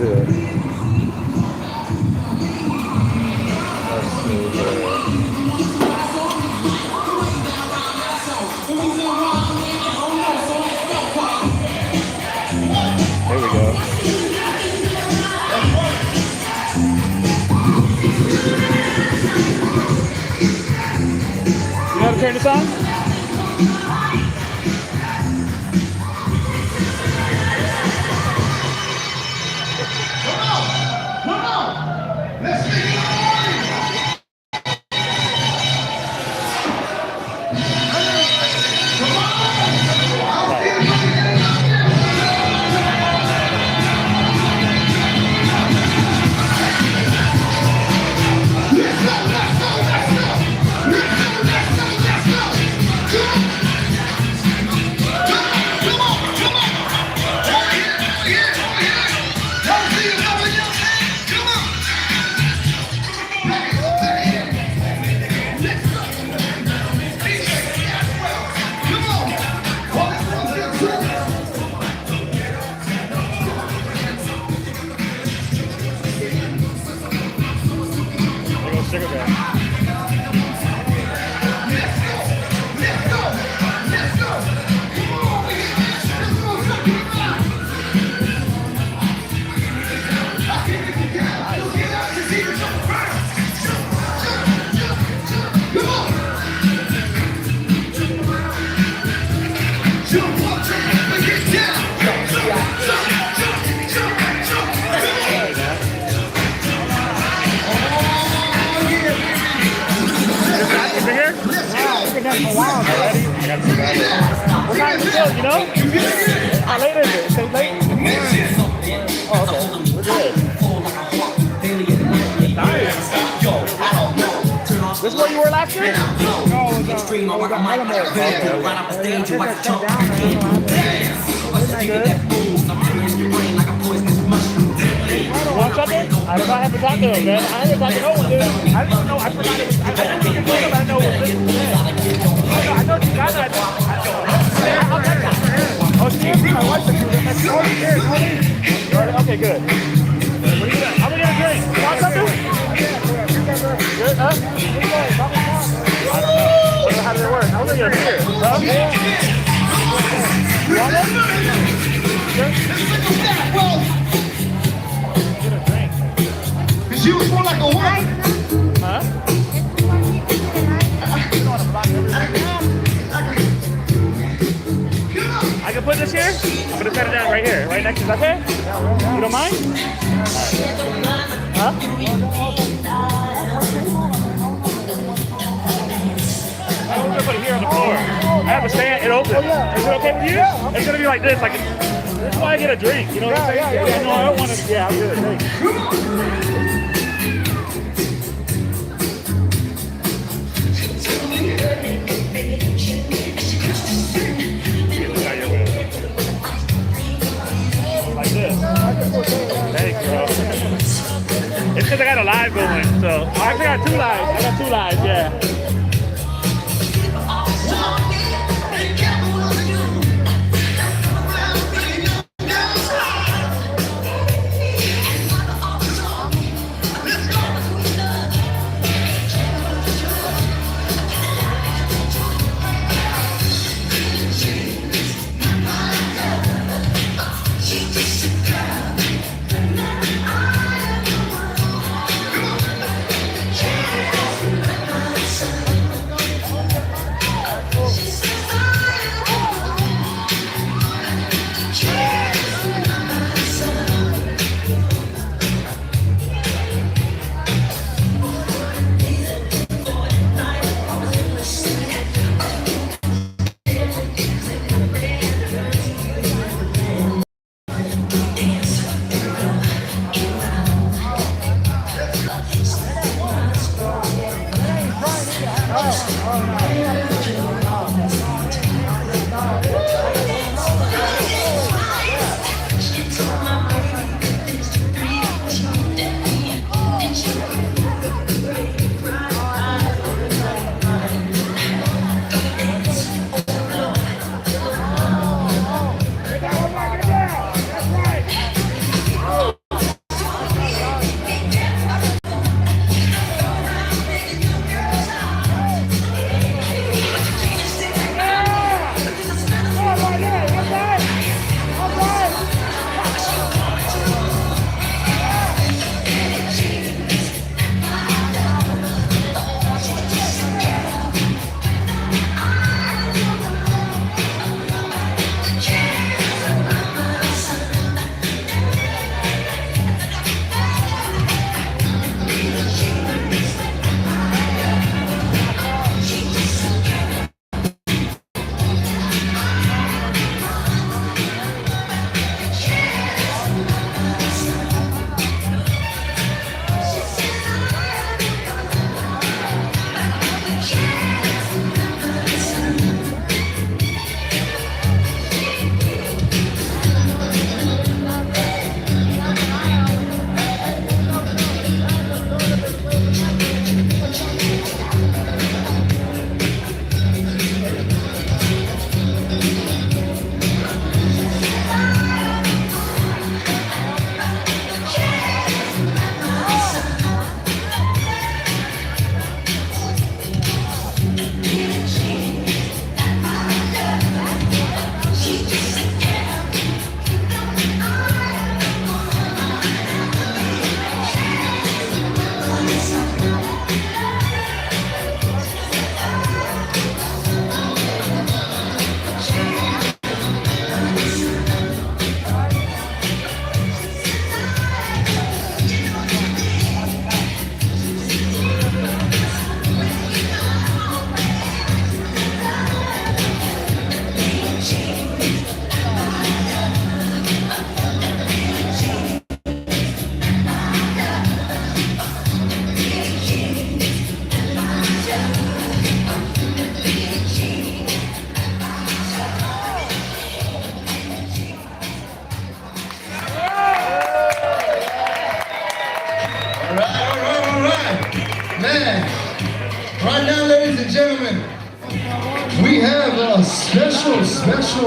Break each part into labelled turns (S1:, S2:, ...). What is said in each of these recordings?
S1: do it. Let's see here. There we go. You know how to turn this on? This is what you were last year? No, extreme. I work on my right off the stage and watch the chunk. Want something? I don't know. I have to talk to him, man. I haven't talked to no one, dude. I don't know. I forgot it was. I didn't even think about it. I know what this is. I know you guys. Oh, seriously? My wife said you were that's okay, good. What are you doing? How many gonna drink? You want something? Good, huh? I don't know. How does it work? I don't think you're here. Huh? You want it? Get a drink. Cause you was more like a woman. Huh? I can put this here? I'm gonna set it down right here, right next to, okay? You don't mind? Huh? I'm gonna put it here on the floor. I have a stand, it opens. Is it okay with you? It's gonna be like this, like this is why I get a drink, you know what I'm saying? Yeah, no, I don't want to, yeah, I'm good, thanks. Like this. Thanks, bro. It's because I got a live going, so I actually got two lives. I got two lives, yeah.
S2: Right now, ladies and gentlemen, we have a special situation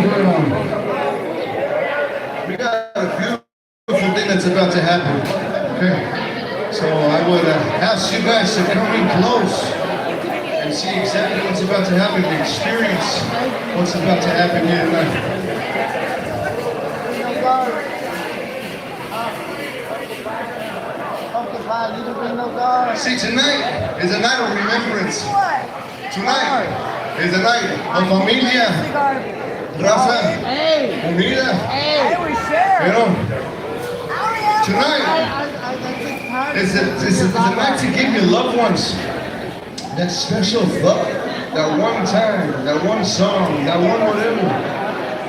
S2: going on. We got a beautiful thing that's about to happen. Okay, so I would ask you guys to come in close and see exactly what's about to happen, to experience what's about to happen here tonight. See, tonight is a night of remembrance. Tonight is a night of familia, raza, unida. You know, tonight is a night to give your loved ones that special thought, that one time, that one song, that one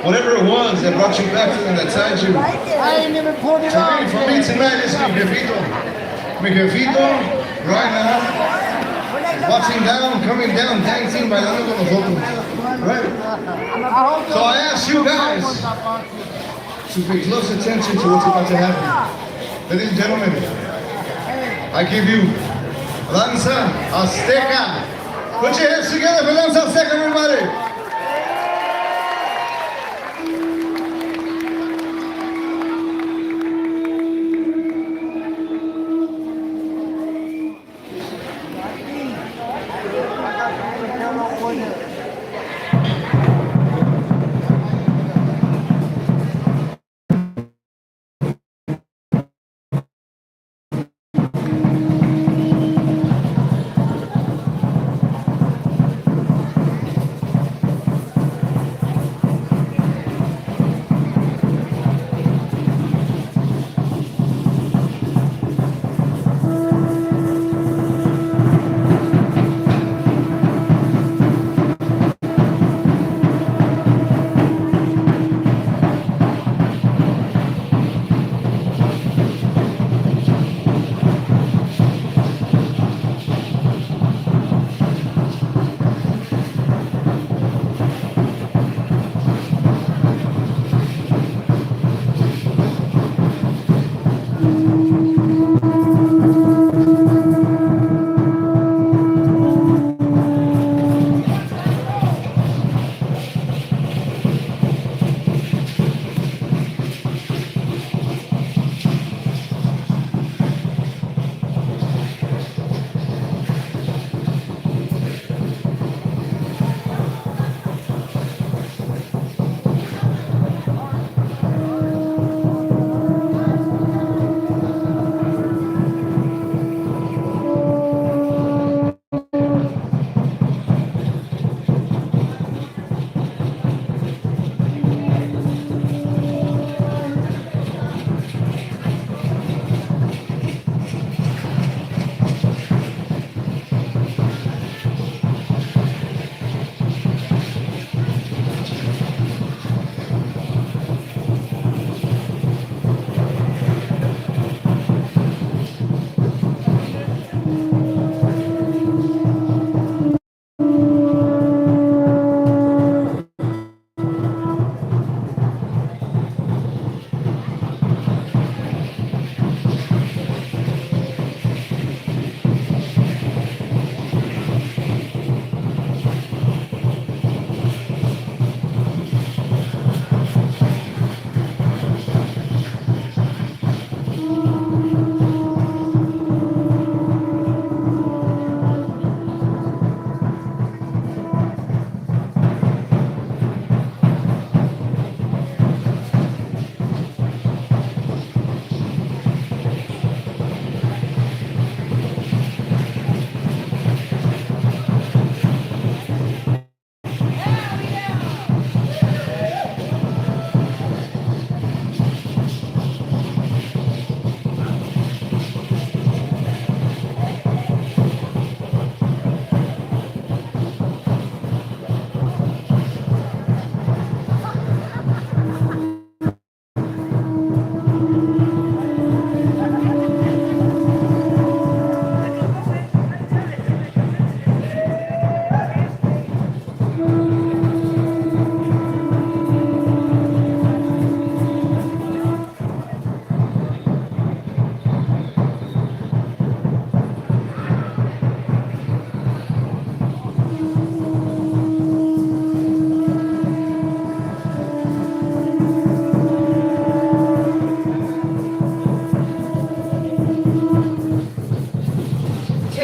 S2: whatever it was that brought you back to them, that tied you. For me tonight is mi jefito. Mi jefito, right now, watching down, coming down, dancing, bailando con nosotros. Right? So I ask you guys to pay close attention to what's about to happen. Ladies and gentlemen, I give you Danza Azteca. Put your hands together for Danza Azteca, everybody.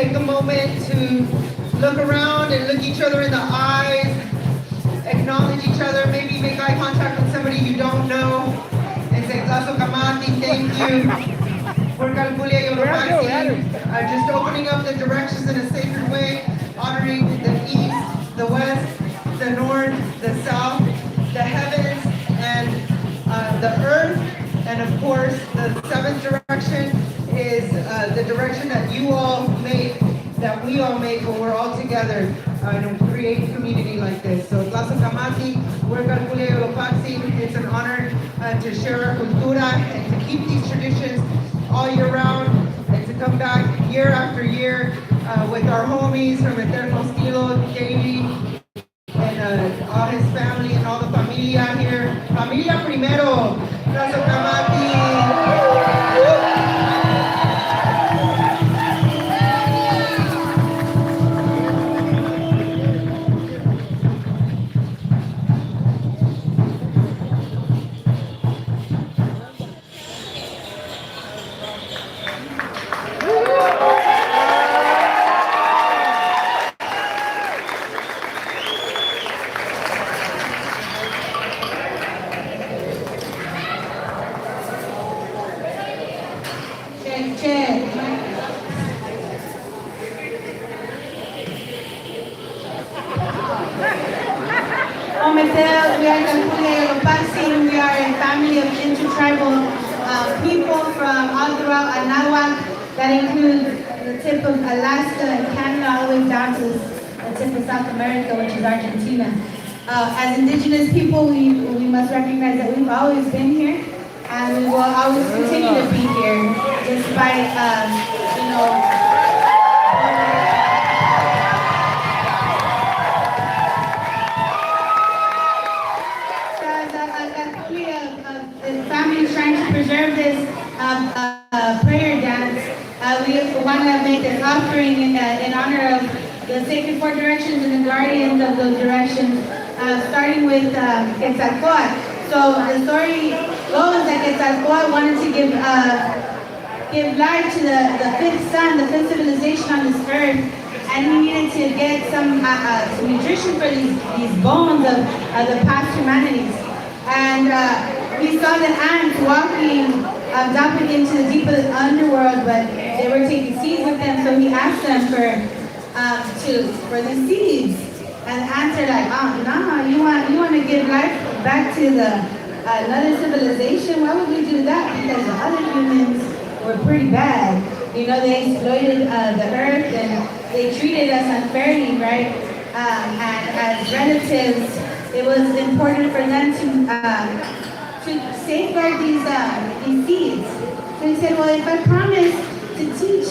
S3: take a moment to look around and look each other in the eyes, acknowledge each other, maybe make eye contact with somebody you don't know, and say, Tlazo Kamati, thank you. Just opening up the directions in a sacred way, honoring the east, the west, the north, the south, the heavens, and the earth. And of course, the seventh direction is the direction that you all make, that we all make when we're all together and create a community like this. So, Tlazo Kamati, it's an honor to share our cultura and to keep these traditions all year round, and to come back year after year with our homies from Eterno Estilo, Davey, and all his family and all the familia here. Familia primero, Tlazo Kamati.
S4: We are we are a family of intertribal people from all throughout Anahuac. That includes the tip of Alaska and Canada, all the way down to the tip of South America, which is Argentina. As indigenous people, we must recognize that we've always been here, and we will always continue to be here, despite, families trying to preserve this prayer dance. We want to make this offering in honor of the sacred four directions and the guardians of those directions, starting with Quetzalcoatl. So the story goes that Quetzalcoatl wanted to give life to the fifth sun, the fifth civilization on this earth, and he needed to get some nutrition for these bones of the past humanities. And we saw the ants walking, dropping into the deep of the underworld, but they were taking seeds with them, so he asked them for the seeds. And the ants are like, no, you want to give life back to another civilization? Why would we do that? Because the other humans were pretty bad. They exploited the earth and they treated us unfairly, right? And as relatives, it was important for them to safeguard these seeds. So he said, well, if I promise to teach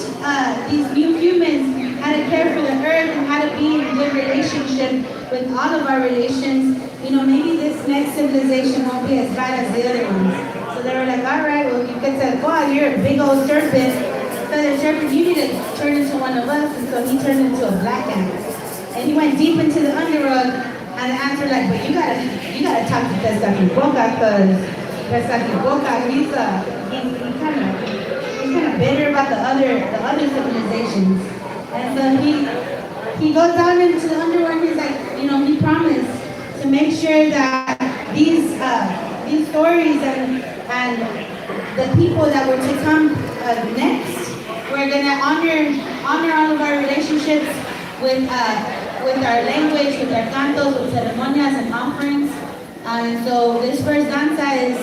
S4: these new humans how to care for the earth and how to be in a good relationship with all of our relations, maybe this next civilization won't be as bad as the other ones. So they were like, all right, well, you get to, God, you're a big old serpent, feathered serpent, you need to turn into one of us. And so he turned into a black ant. And he went deep into the underworld, and the ants were like, but you gotta talk to Quetzalcoatl, because Quetzalcoatl, he's kind of bitter about the other civilizations. And so he goes down into the underworld, and he's like, he promised to make sure that these stories and the people that were to come next, we're gonna honor all of our relationships with our language, with our cantos, with ceremonias and offerings. And so this first danza is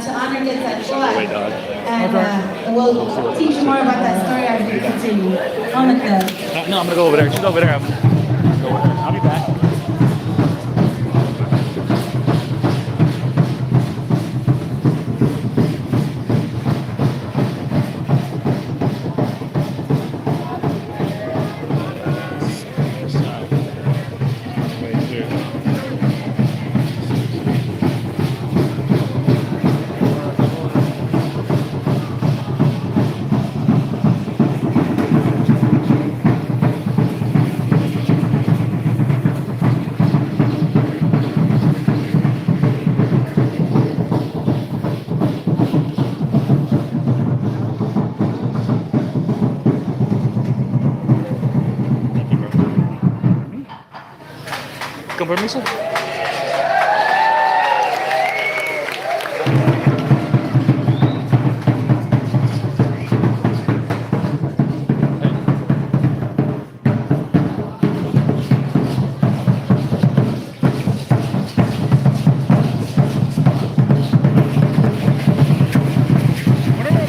S4: to honor Quetzalcoatl. And we'll teach you more about that story as we continue. On with the...
S1: No, I'm going to go over there. She's over there. I'm going to go over there. I'll be back. con permiso.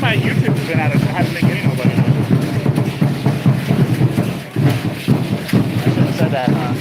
S1: My YouTube has been out of, I haven't been getting nobody. I should have said that, huh?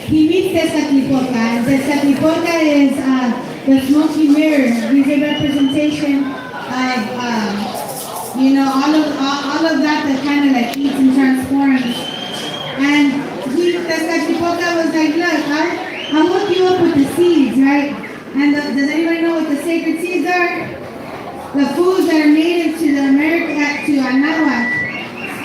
S4: He meets Tezcatlipoca, and Tezcatlipoca is the smoky mirror. He's a representation of, all of that kind of like eats and transforms. And Tezcatlipoca was like, look, I'll hook you up with the seeds, right? And does anybody know what the sacred seeds are? The foods that are native to the to Anahuac.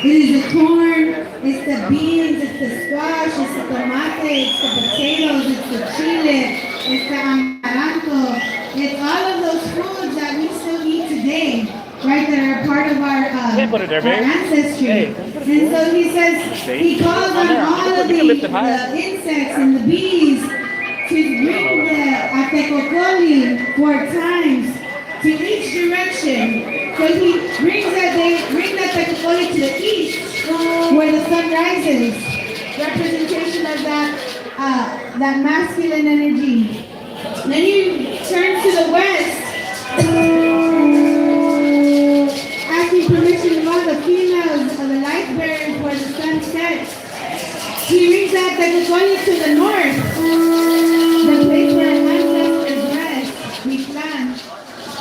S4: It is the corn, it's the beans, it's the squash, it's the tomate, it's the potatoes, it's the chile, it's the amaranto. It's all of those foods that we still eat today, right, that are part of our ancestry. And so he says, he calls on all of the insects and the bees to bring the Atecocoli 4 times to each direction. So he brings that Tecocoli to the east, where the sun rises, representation of that masculine energy. Then he turns to the west, asking permission of all the females of the light bearers where the sun sets. He brings that Tecocoli to the north, the place where ancestors rest, we plant.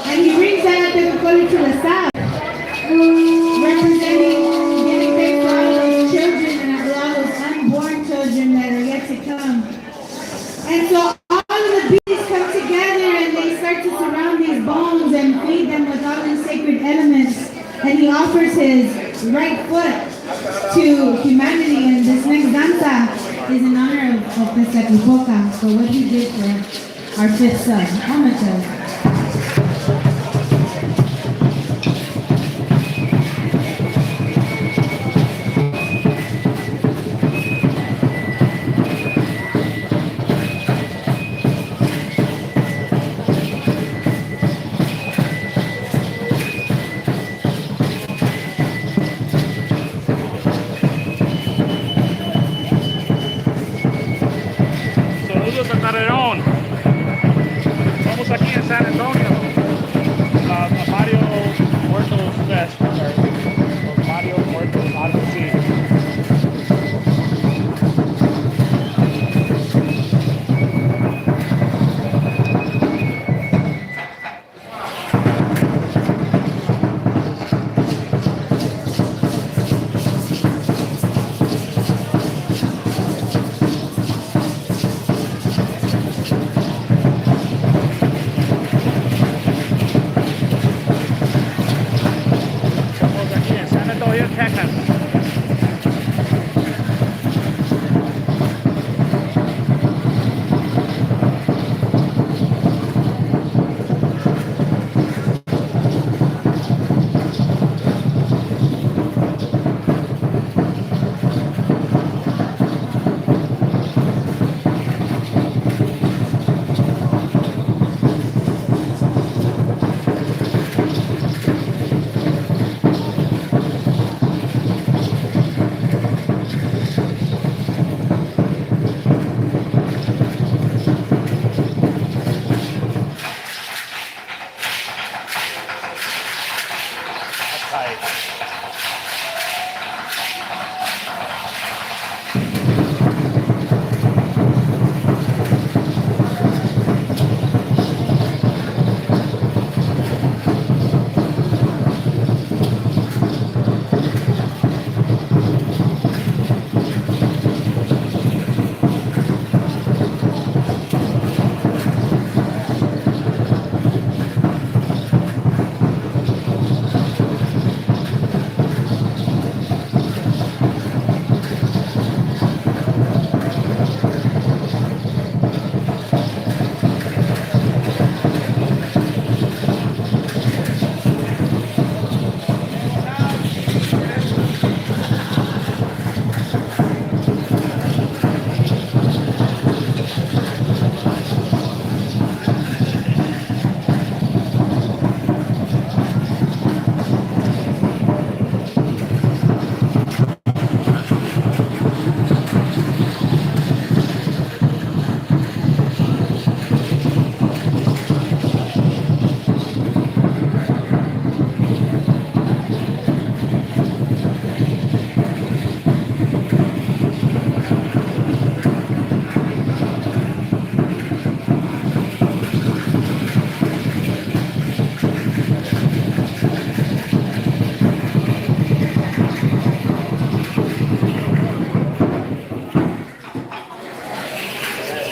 S4: And he brings that Tecocoli to the south, representing giving thanks to all those children and all those unborn children that are yet to come. And so all of the bees come together and they start to surround these bones and feed them with all these sacred elements. And he offers his right foot to humanity. And this next danza is in honor of Tezcatlipoca, for what he did for our 5th son, Muertos.
S1: Vamos aquí en San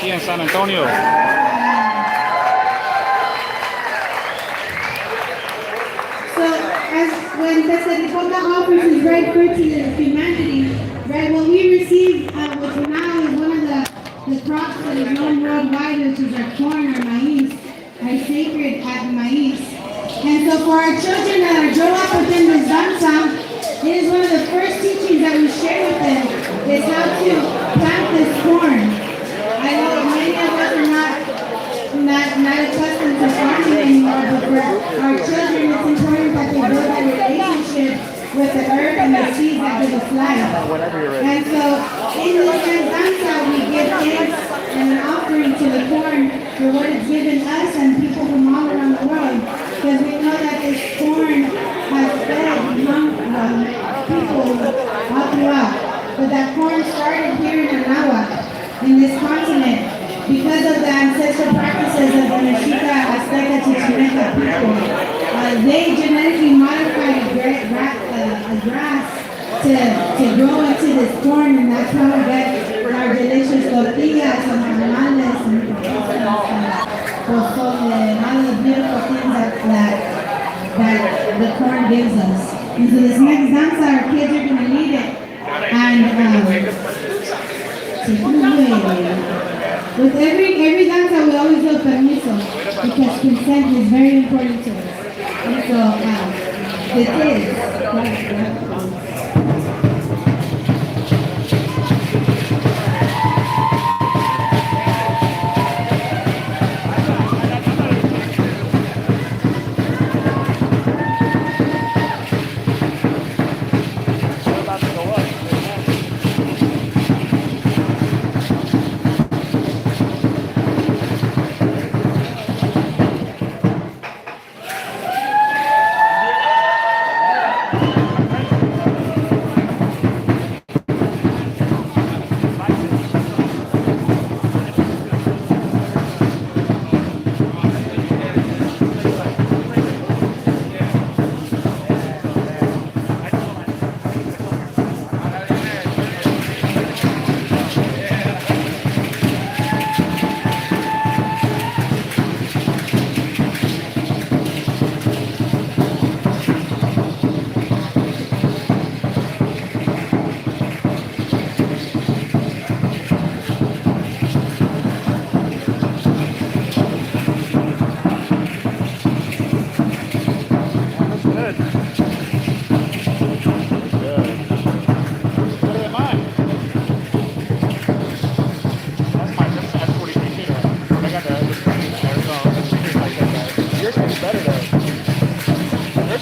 S1: Aquí en San Antonio.
S4: So, as when the Saripota offers his right fruit to humanity, right, what we receive, which now is one of the crops that is known worldwide, which is our corn, our maize, our sacred maize. And so for our children that are grow up within this danza, it is one of the first teachings that we share with them, is how to plant this corn. I know many of us are not accustomed to farming anymore, but for our children, it's important that they build a relationship with the earth and the seeds that give us life. And so, in this danza, we give thanks and an offering to the corn for what it's given us and people from all around the world, because we know that this corn has fed people all throughout. But that corn started here in Anahuac, in this continent, because of the ancestral practices of the Mexica, Azteca, Chichimeca people. They genetically modified a grass to grow into this corn, and that's how we get our delicious tortillas and tamales and pozole and all the beautiful things that the corn gives us. And so this next danza, our kids are going to lead it. And with every danza, we always do permiso, because consent is very important to us. And so, the kids,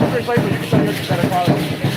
S1: I'll translate, but you can tell me what you said. I promise.